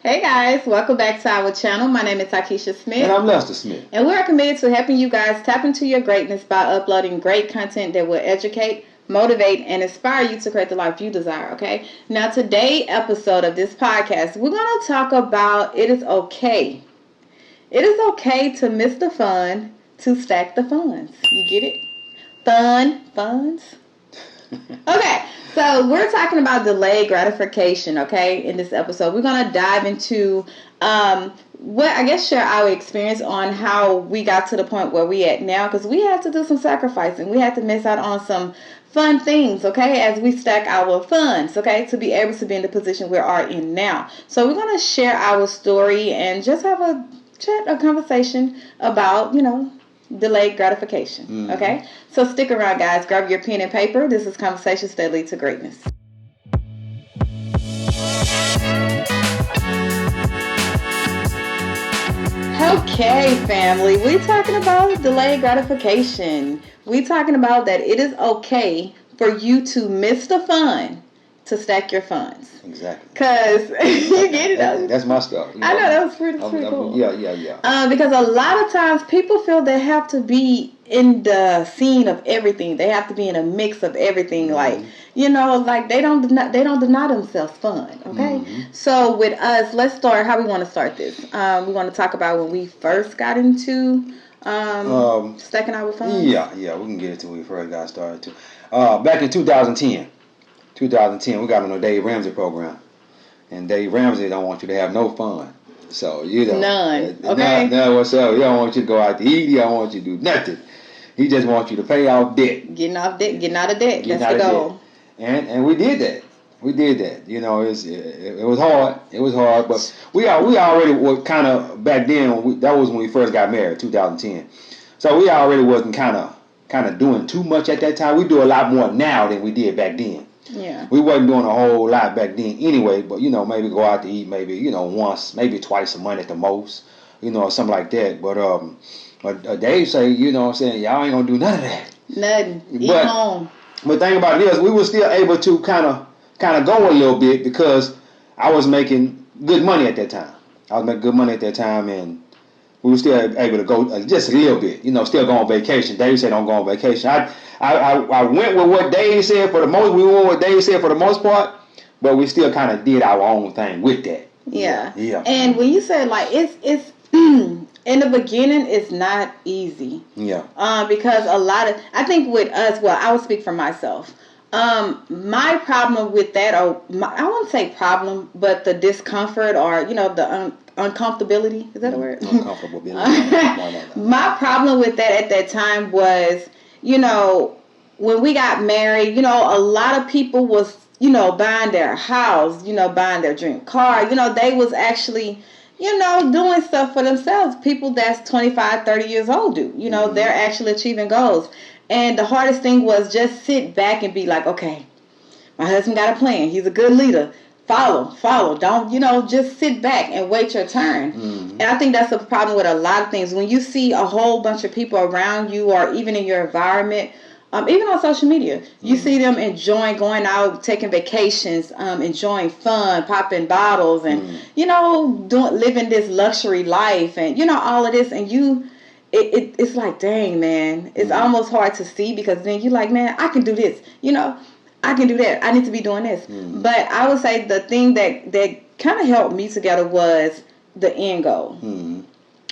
Hey guys, welcome back to our channel. My name is Takisha Smith. And I'm Lester Smith. And we are committed to helping you guys tap into your greatness by uploading great content that will educate, motivate, and inspire you to create the life you desire, okay? Now, today's episode of this podcast, we're going to talk about it is okay. It is okay to miss the fun, to stack the funds. You get it? Funds. Okay, so we're talking about delayed gratification, okay, in this episode. We're going to dive into share our experience on how we got to the point where we at now, because we had to do some sacrificing. We had to miss out on some fun things, okay, as we stack our funds, okay, to be able to be in the position we are in now. So we're going to share our story and just have a conversation about, delayed gratification, okay? So stick around, guys. Grab your pen and paper. This is Conversations That Lead to Greatness. Okay, family. We're talking about delayed gratification. We're talking about that it is okay for you to miss the fun to stack your funds. Exactly. Because you get it. That's my stuff. I know, that was pretty cool. Yeah. Because a lot of times people feel they have to be in the scene of everything. They have to be in a mix of everything. Like they don't deny themselves fun. Okay. So with us, let's start. How we want to start this? We want to talk about when we first got into stacking our funds. Yeah. We can get it to when we first got started too. Back in 2010, we got on a Dave Ramsey program, and Dave Ramsey don't want you to have no fun. So none. Okay. None whatsoever. He don't want you to go out to eat. He don't want you to do nothing. He just wants you to pay off debt. Getting out of debt. That's the goal. And we did that. It was hard. It was hard, but we already were kind of back then. That was when we first got married, 2010. So we already wasn't kind of doing too much at that time. We do a lot more now than we did back then. Yeah. We wasn't doing a whole lot back then anyway, but maybe go out to eat maybe, once, maybe twice a month at the most, or something like that. But Dave say, y'all ain't gonna do none of that. Nothing. Eat home. But the thing about it is, we were still able to kind of go a little bit because I was making good money at that time. And we were still able to go just a little bit, still go on vacation. Dave said don't go on vacation. I went with what Dave said for the most. We went with what Dave said for the most part, but we still kind of did our own thing with that. Yeah. And when you said it's in the beginning, it's not easy. Yeah. Because I think with us, well, I will speak for myself. My problem with that, I won't say problem, but the discomfort or the uncomfortability. Is that a word? Uncomfortability. No. My problem with that at that time was, when we got married, a lot of people was, buying their house, buying their dream car. They was actually, doing stuff for themselves. People that's 25, 30 years old do. They're actually achieving goals. And the hardest thing was just sit back and be like, okay, my husband got a plan. He's a good leader. Follow. Don't, just sit back and wait your turn. And I think that's the problem with a lot of things. When you see a whole bunch of people around you or even in your environment, even on social media, you see them enjoying going out, taking vacations, enjoying fun, popping bottles and, living this luxury life and, all of this. And it's like, dang, man, it's almost hard to see because then you're like, man, I can do this, I can do that. I need to be doing this. But I would say the thing that kind of helped me together was the end goal.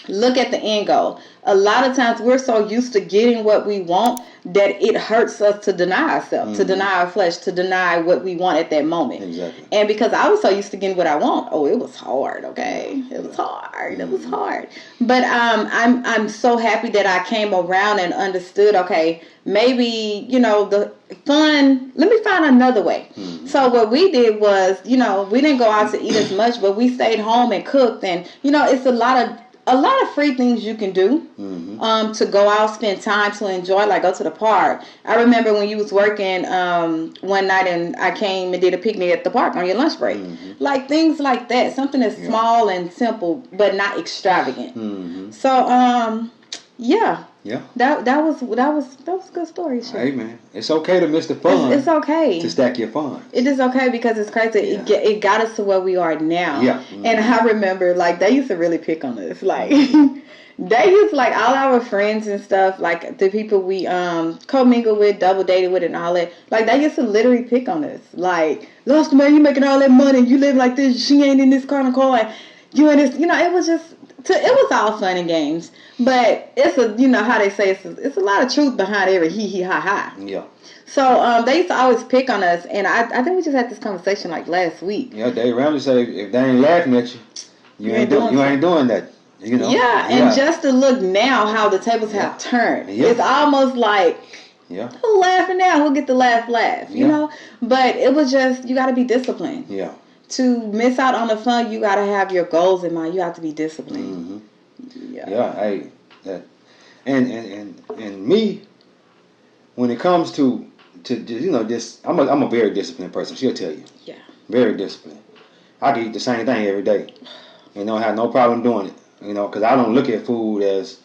Look at the end goal. A lot of times we're so used to getting what we want that it hurts us to deny ourselves, to deny our flesh, to deny what we want at that moment. Exactly. And because I was so used to getting what I want, it was hard, okay? It was hard. It was hard. But I'm so happy that I came around and understood, okay, maybe, the fun, let me find another way. So what we did was, we didn't go out to eat as much, but we stayed home and cooked. And, it's a lot of free things you can do to go out, spend time, to enjoy, like go to the park. I remember when you was working one night and I came and did a picnic at the park on your lunch break. Like things like that. Something that's small and simple, but not extravagant. So Yeah. Yeah. That was a good story. Sure. Hey man, it's okay to miss the fun. It's okay to stack your funds. It is okay because it's crazy. Yeah. It got us to where we are now. Yeah. And I remember like they used to really pick on us. Like they used to, like all our friends and stuff, like the people we commingle with, double dated with, and all that. Like they used to literally pick on us. Like, lost man, you making all that money, you live like this. She ain't in this kind of car. And you in this, it was just. It was all fun and games, but it's how they say it's a lot of truth behind every hee ha ha. Yeah. So they used to always pick on us, and I think we just had this conversation like last week. Yeah, Dave Ramsey say if they ain't laughing at you, you ain't doing that. Yeah, and just to look now how the tables have turned, it's almost like who laughing now? Who get the laugh? You know, but it was just you got to be disciplined. Yeah. To miss out on the fun, you got to have your goals in mind. You have to be disciplined. Mm-hmm. Yeah. And me, when it comes to this, I'm a very disciplined person. She'll tell you. Yeah. Very disciplined. I can eat the same thing every day. Have no problem doing it. Because I don't look at food as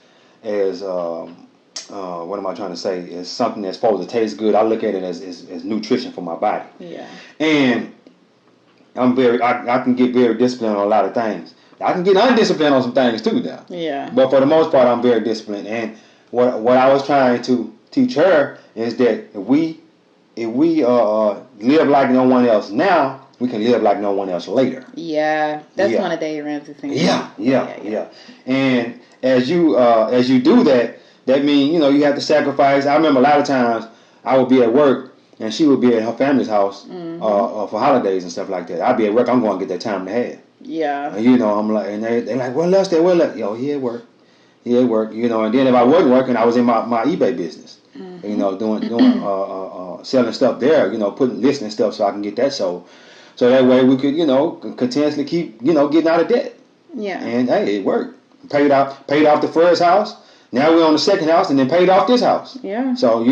what am I trying to say? As something that's supposed to taste good. I look at it as nutrition for my body. Yeah. And I can get very disciplined on a lot of things. I can get undisciplined on some things too now. Yeah. But for the most part, I'm very disciplined. And what I was trying to teach her is that if we live like no one else now, we can live like no one else later. Yeah, that's one of Dave Ramsey's things. Yeah. And as you do that, that means you have to sacrifice. I remember a lot of times I would be at work. And she would be at her family's house for holidays and stuff like that. I'd be at work. I'm going to get that time to have. Yeah. And, I'm like, and they're like, well, let's stay. Well, he at work. He at work. And then if I wasn't working, I was in my eBay business. Doing selling stuff there. Listing stuff so I can get that sold. So that way we could, continuously keep, getting out of debt. Yeah. And hey, it worked. Paid off the first house. Now we're on the second house and then paid off this house. Yeah. So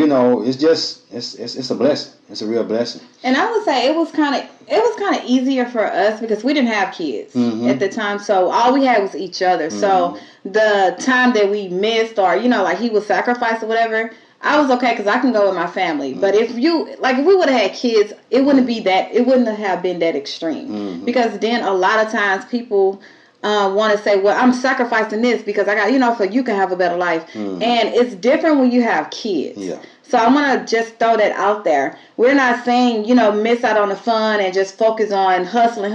it's just it's a blessing. It's a real blessing. And I would say it was kind of easier for us because we didn't have kids at the time. So all we had was each other. So the time that we missed or like he was sacrificed or whatever, I was okay because I can go with my family. But if we would have had kids, it wouldn't have been that extreme because then a lot of times people. Want to say, well, I'm sacrificing this because I got, so you can have a better life. And it's different when you have kids. Yeah. So I want to just throw that out there. We're not saying, miss out on the fun and just focus on hustling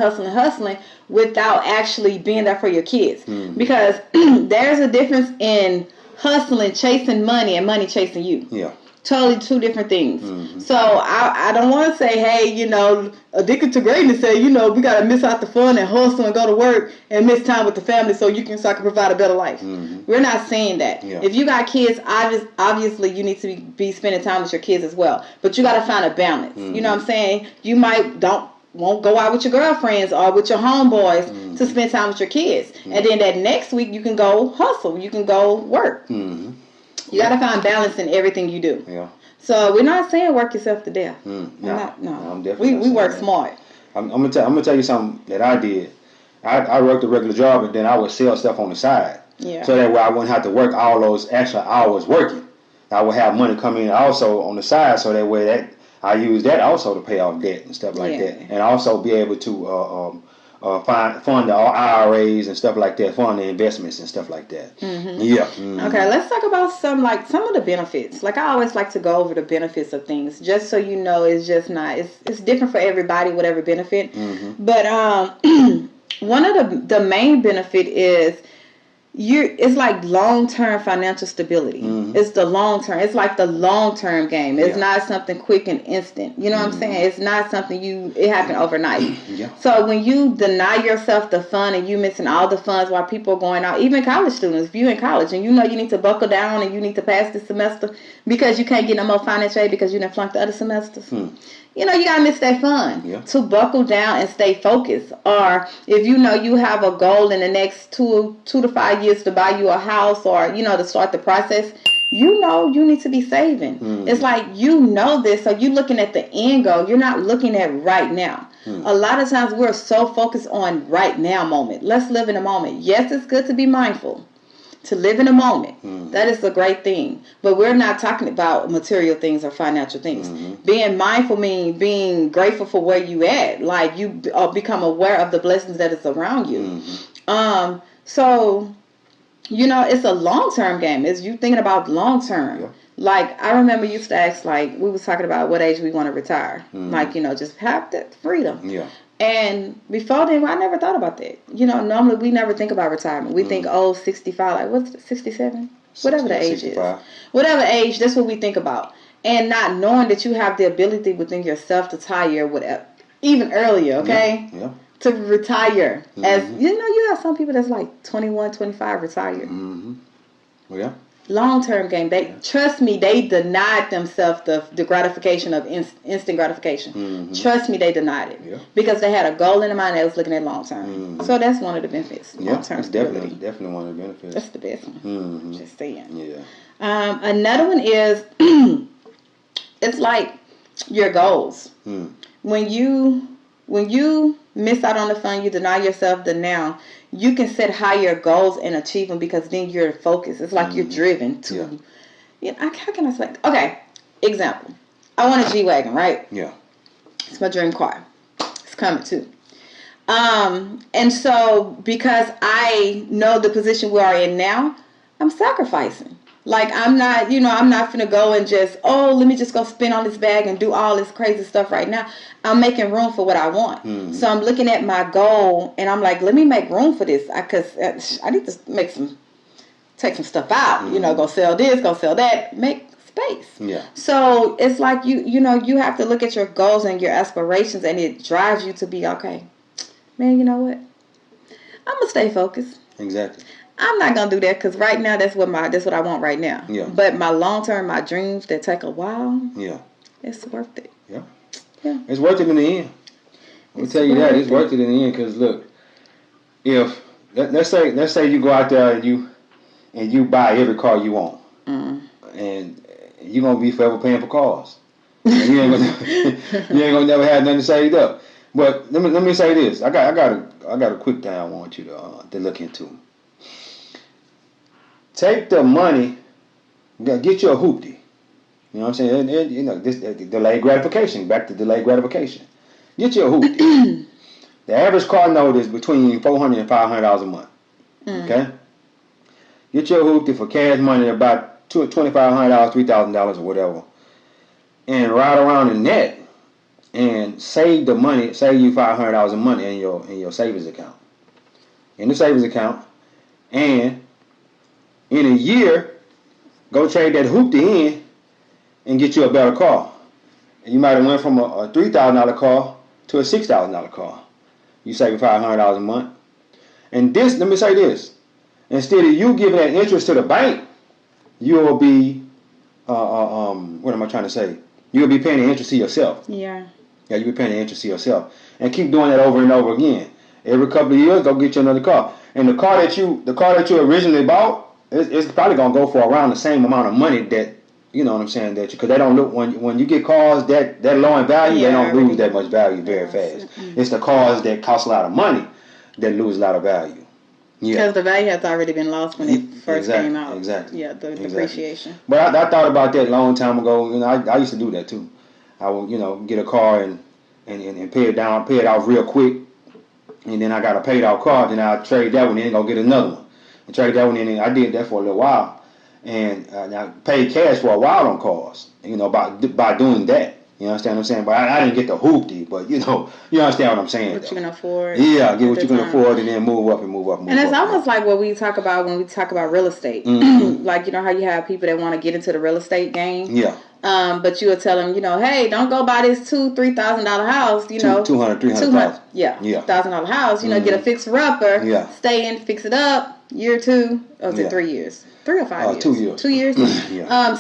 without actually being there for your kids. Because there's a difference in hustling, chasing money and money chasing you. Yeah. Totally two different things. So I don't want to say, hey, addicted to greatness, say, we got to miss out the fun and hustle and go to work and miss time with the family so I can provide a better life. We're not saying that. Yeah. If you got kids, obviously you need to be spending time with your kids as well. But you got to find a balance. You know what I'm saying? You won't go out with your girlfriends or with your homeboys to spend time with your kids. And then that next week you can go hustle. You can go work. You got to find balance in everything you do. Yeah. So we're not saying work yourself to death. No, I'm definitely. We work smart. I'm gonna tell you something that I did. I worked a regular job and then I would sell stuff on the side. Yeah. So that way I wouldn't have to work all those extra hours working. I would have money come in also on the side, so that way that I use that also to pay off debt and stuff like that, and also be able to fund the IRAs and stuff like that, fund the investments and stuff like that. Yeah. Okay, let's talk about some of the benefits. Like I always like to go over the benefits of things, just so you know it's just not it's different for everybody, whatever benefit. But one of the main benefit is it's like long-term financial stability. It's the long-term. It's like the long-term game. It's not something quick and instant. You know what I'm saying? It's not something it happened overnight. So when you deny yourself the fun and you missing all the funds while people are going out, even college students, if you're in college and you need to buckle down and you need to pass this semester because you can't get no more financial aid because you didn't flunk the other semesters. You got to miss that fun to buckle down and stay focused. Or if you have a goal in the next 2 to 5 years to buy you a house or, to start the process, you need to be saving. It's like, this, so you're looking at the end goal. You're not looking at right now. A lot of times we're so focused on right now moment. Let's live in a moment. Yes, it's good to be mindful. to live in a moment. That is a great thing. But we're not talking about material things or financial things. Being mindful means being grateful for where you at. Like you become aware of the blessings that is around you. So, you know, it's a long-term game. It's you thinking about long-term. Yeah. Like, I remember you used to ask, like, we was talking about what age we want to retire. Like, you know, just have that freedom. Yeah. And before then, I never thought about that. You know, normally we never think about retirement. We think, 65, like, what's it, 67? Whatever the age 65. Is. Whatever age, that's what we think about. And not knowing that you have the ability within yourself to retire whatever, even earlier, okay? Yeah. To retire. As you know, you have some people that's like 21, 25 retired. Well, yeah. Long-term game. They trust me. They denied themselves the gratification of instant gratification. Trust me, they denied it because they had a goal in mind. They was looking at long-term. So that's one of the benefits. Long-term stability. Definitely one of the benefits. That's the best one. Just saying. Yeah. Another one is it's like your goals. When you miss out on the fun, you deny yourself the now. You can set higher goals and achieve them because then you're focused. It's like you're driven to. Yeah. How can I say? Okay, example. I want a G-Wagon, right? Yeah. It's my dream car. It's coming too. And so because I know the position we are in now, I'm sacrificing. Like, I'm not finna go and just, let me just go spin on this bag and do all this crazy stuff right now. I'm making room for what I want. So I'm looking at my goal and I'm like, let me make room for this. Because I need to take some stuff out. You know, go sell this, go sell that, make space. Yeah. So it's like, you have to look at your goals and your aspirations and it drives you to be, okay, man, you know what? I'm going to stay focused. Exactly. I'm not gonna do that because right now that's what I want right now. Yeah. But my long term, my dreams that take a while. Yeah. It's worth it. Yeah. Yeah. It's worth it in the end. Let me tell you that it's worth it in the end because look, if let's say you go out there and you buy every car you want, and you're gonna be forever paying for cars. And you ain't gonna never have nothing saved up. But let me say this. I got a quick thing I want you to look into. Take the money, get you a hoopty. You know what I'm saying? And this delayed gratification. Back to delayed gratification. Get you a hoopty. The average car note is between $400 and $500 a month. Okay. Get you a hoopty for cash money about $2,500, $3,000 or whatever, and ride around in that and save the money. Save you $500 a month in your savings account. In the savings account, and in a year, go trade that hoopty in and get you a better car. And you might have went from a $3,000 car to a $6,000 car. You save $500 a month. And this, let me say this: instead of you giving that interest to the bank, you'll be, what am I trying to say? You'll be paying the interest to yourself. Yeah. Yeah, you'll be paying the interest to yourself, and keep doing that over and over again. Every couple of years, go get you another car. And the car that you originally bought, it's probably gonna go for around the same amount of money that, you know what I'm saying, that because they don't look when you get cars that low in value, they don't lose that much value very fast. It's the cars that cost a lot of money that lose a lot of value. Yeah, because the value has already been lost when it first came out. Exactly. Yeah, the depreciation. But I thought about that a long time ago. You know, I used to do that too. I would get a car and pay it off real quick, and then I got a paid off car. Then I trade that one in and go get another one. And trade that one in, and I did that for a little while, and I paid cash for a while on cars. By doing that, you understand what I'm saying? But I didn't get the hoopty, but you understand what I'm saying. What you can afford. Yeah, get what you can afford, and then move up. And it's almost like what we talk about when we talk about real estate. Like, how you have people that want to get into the real estate game. Yeah. But you would tell them, hey, don't go buy this $2,000-$3,000 house. $200,000-$300,000. Yeah. $1,000 house. Get a fixer upper. Yeah. Stay in, fix it up. Year 2, or is it 3 years? 3 or 5 years? 2 years. 2 years.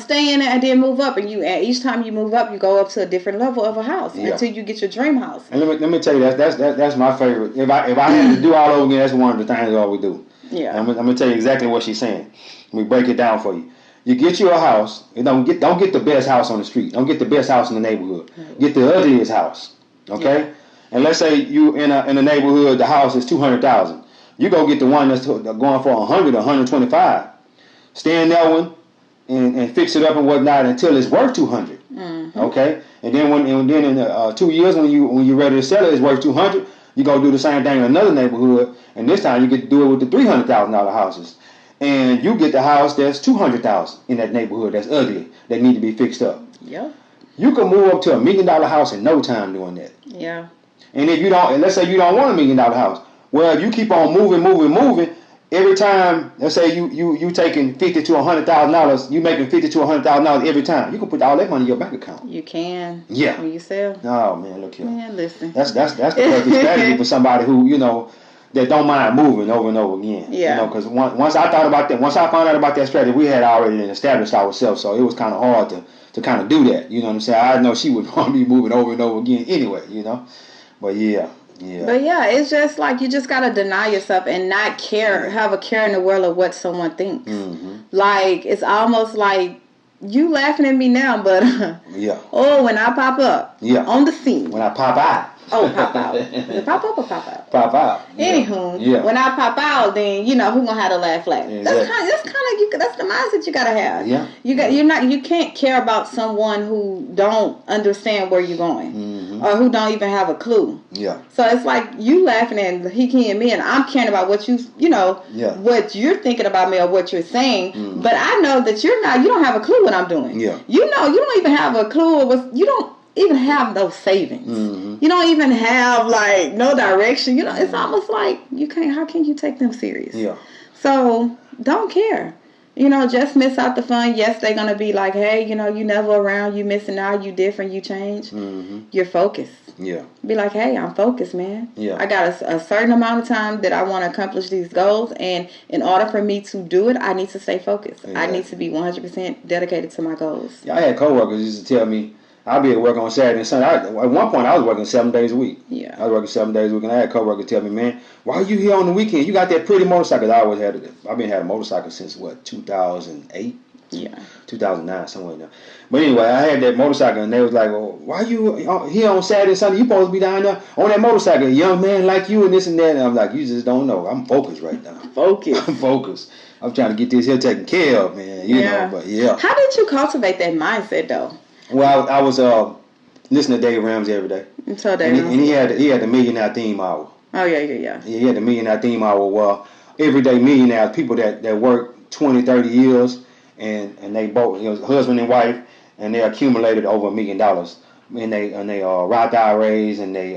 Stay in it and then move up, and each time you move up, you go up to a different level of a house until you get your dream house. And let me tell you that's my favorite. If I had to do all over again, that's one of the things I would do. Yeah. And I'm gonna tell you exactly what she's saying. Let me break it down for you. You get you a house. Don't get the best house on the street. Don't get the best house in the neighborhood. Get the ugliest house. Okay. Yeah. And let's say you in a neighborhood, the house is $200,000. You go get the one that's going for $100,000 or $125,000. stay in that one, and fix it up and whatnot until it's worth 200. Mm-hmm. Okay, and then in 2 years when you're ready to sell it, it's worth 200. You go do the same thing in another neighborhood, and this time you get to do it with the $300,000 houses, and you get the house that's $200,000 in that neighborhood that's ugly that need to be fixed up. Yep. You can move up to $1 million house in no time doing that. Yeah. And if you don't, and let's say you don't want $1 million house, well, if you keep on moving, every time, let's say you taking $50,000 to $100,000, you making $50,000 to $100,000 every time. You can put all that money in your bank account. You can. Yeah. When you sell. Oh man, look here. Man, listen. That's the perfect strategy for somebody who that don't mind moving over and over again. Yeah. Because once I thought about that, once I found out about that strategy, we had already established ourselves, so it was kind of hard to kind of do that. You know what I'm saying? I know she would want me moving over and over again anyway. But yeah. Yeah. But yeah, it's just like you just gotta deny yourself and not care, have a care in the world of what someone thinks. Mm-hmm. Like it's almost like you laughing at me now, but yeah. Oh, when I pop up on the scene. When I pop out. Oh, pop out. Is it pop up or pop out? Pop out. Anywho, when I pop out, then who gonna have to laugh? Exactly. That's the mindset you gotta have. Yeah. You can't care about someone who don't understand where you're going, or who don't even have a clue. Yeah. So it's like you laughing at he and me, and I'm caring about what what you're thinking about me or what you're saying. Mm-hmm. But I know that you don't have a clue what I'm doing. Yeah. You don't even have a clue of what you don't even have those savings. Mm-hmm. You don't even have no direction. It's almost like how can you take them serious? Yeah. So don't care. Just miss out the fun. Yes, they're gonna be like, hey, you never around, you missing out, you different, you change. Mm-hmm. You're focused. Yeah. Be like, hey, I'm focused, man. Yeah. I got a certain amount of time that I want to accomplish these goals, and in order for me to do it, I need to stay focused. Exactly. I need to be 100% dedicated to my goals. Yeah, I had coworkers used to tell me, I'll be at work on Saturday and Sunday. At one point, I was working 7 days a week. Yeah. I was working 7 days a week, and I had coworkers tell me, man, why are you here on the weekend? You got that pretty motorcycle. I always had it. I've been having a motorcycle since, 2008? Yeah. 2009, somewhere in there. But anyway, I had that motorcycle, and they was like, well, why are you here on Saturday and Sunday? You supposed to be down there on that motorcycle, a young man like you and this and that. And I'm like, you just don't know. I'm focused right now. Focused. I'm focused. I'm trying to get this here taken care of, man. You know, but yeah. How did you cultivate that mindset, though? Well, I was listening to Dave Ramsey every day. So and he had the millionaire theme hour. Oh, yeah. He had the millionaire theme hour where everyday millionaires, people that work 20, 30 years, and they both, husband and wife, and they accumulated over $1 million in they Roth IRAs and they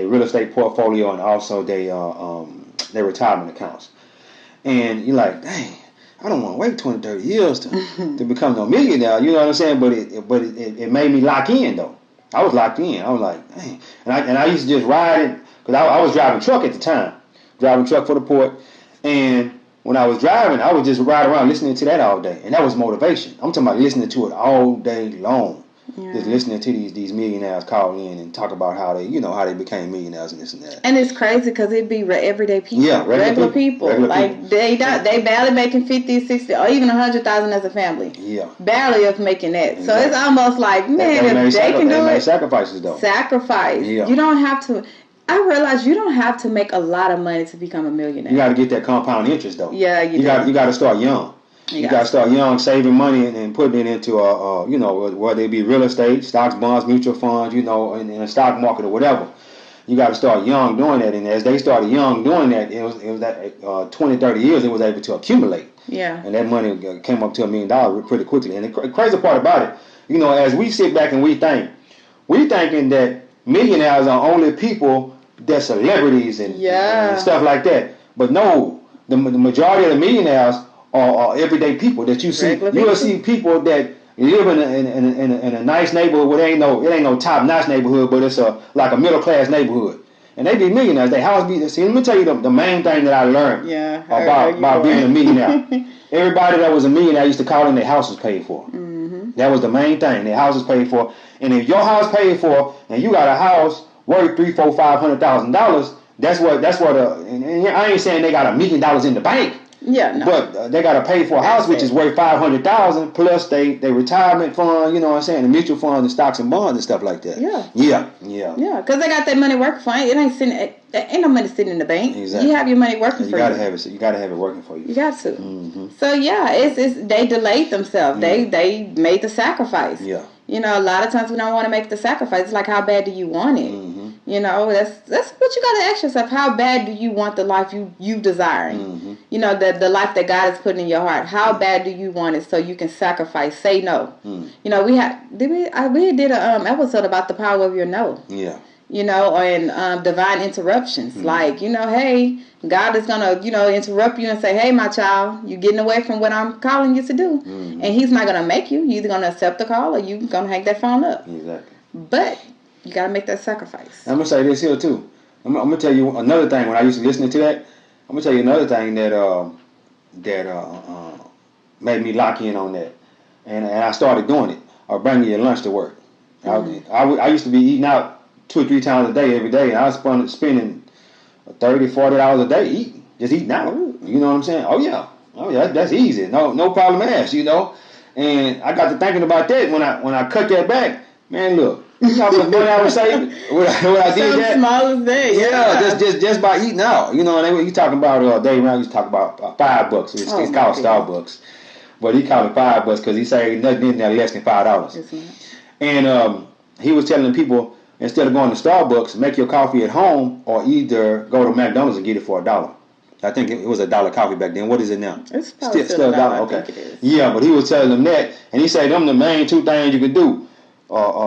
real estate portfolio, and also their retirement accounts. And you're like, dang, I don't want to wait 20, 30 years to become no millionaire. You know what I'm saying? But it made me lock in though. I was locked in. I was like, dang. And I used to just ride it because I was driving truck at the time, driving truck for the port. And when I was driving, I would just ride around listening to that all day, and that was motivation. I'm talking about listening to it all day long. Yeah. Just listening to these millionaires call in and talk about how they became millionaires and this and that. And it's crazy because it'd be everyday people, regular people. They barely making 50, 60, or even 100,000 as a family. Yeah, barely of making that. Exactly. So it's almost like, man, if they can do it, sacrifices though. Sacrifice. Yeah. You don't have to. I realize you don't have to make a lot of money to become a millionaire. You got to get that compound interest though. Yeah, you got to start young. You got to start young, saving money and putting it into whether it be real estate, stocks, bonds, mutual funds, in the stock market or whatever. You got to start young doing that, and as they started young doing that, it was that 20, 30 years it was able to accumulate. Yeah. And that money came up to $1 million pretty quickly. And the crazy part about it, as we sit back and we thinking that millionaires are only people that celebrities and stuff like that. But no, the majority of the millionaires are everyday people that you see. You will see people that live in a nice neighborhood where it ain't no top notch neighborhood, but it's like a middle class neighborhood, and they be millionaires. They house be. See, let me tell you the main thing that I learned about being a millionaire. Everybody that was a millionaire used to call in their house was paid for. Mm-hmm. That was the main thing. Their house was paid for, and if your house paid for, and you got a house worth $300,000, $400,000, $500,000. That's what. And I ain't saying they got $1 million in the bank. Yeah, no. But they got to pay for a house which is worth $500,000 plus they retirement fund. You know what I'm saying? The mutual funds and stocks and bonds and stuff like that. Yeah. Because they got that money working for you. It ain't sitting. Ain't no money sitting in the bank. Exactly. You have your money working for you. You gotta have it working for you. You got to. Mm-hmm. So yeah, it's they delayed themselves. They made the sacrifice. Yeah. You know, a lot of times we don't want to make the sacrifice. It's like, how bad do you want it? Mm-hmm. You know, that's what you got to ask yourself. How bad do you want the life you desiring? Mm-hmm. You know, the life that God has put in your heart. How bad do you want it so you can sacrifice? Say no. Mm. You know, we did a episode about the power of your no. Yeah. You know, or divine interruptions. Mm-hmm. Like, you know, hey, God is going to, you know, interrupt you and say, hey, my child, you're getting away from what I'm calling you to do. Mm-hmm. And he's not going to make you. You're either going to accept the call or you're going to hang that phone up. Exactly. But you got to make that sacrifice. I'm going to say this here, too. I'm going to tell you another thing. When I used to listen to that, I'm going to tell you another thing that made me lock in on that. And I started doing it. Or bringing your lunch to work. Mm-hmm. I used to be eating out 2 or 3 times a day every day, and I was spending $30, $40 a day eating out. You know what I'm saying? Oh yeah, that's easy. No problem asked. You know, and I got to thinking about that when I cut that back. Man, look, you know how much money I was saving when I did that. Small as that. Yeah, just by eating out. You know, and you talking about Dave Brown used to talk about $5. It's called Starbucks, but he called it $5 because he said nothing in there less than $5. And he was telling people, instead of going to Starbucks, make your coffee at home or either go to McDonald's and get it for $1. I think it was $1 coffee back then. What is it now? It's probably still $1. Okay. Yeah, but he was telling them that, and he said them the main 2 things you could do.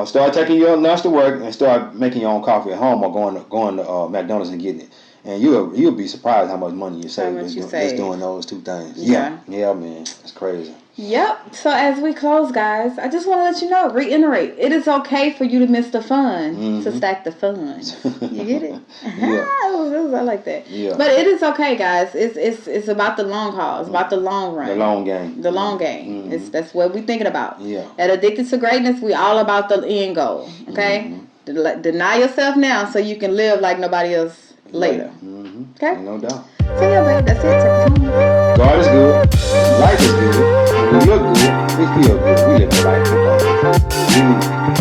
Start taking your lunch to work and start making your own coffee at home or going to McDonald's and getting it. And you'll be surprised how much money you save just doing those 2 things. Yeah, man. It's crazy. Yep. So as we close, guys, I just want to let you know, reiterate, it is okay for you to miss the fun to stack the fun. You get it? Yeah. I like that. Yeah. But it is okay, guys. It's about the long haul. It's about the long run. The long game. The long game. Mm-hmm. That's what we're thinking about. Yeah. At Addicted to Greatness, we all about the end goal. Okay? Mm-hmm. Deny yourself now so you can live like nobody else later. Mm-hmm. Okay? No doubt. So yeah, babe, that's it. Take us home. God is good. Life is good. We look good. We feel good. We live a life.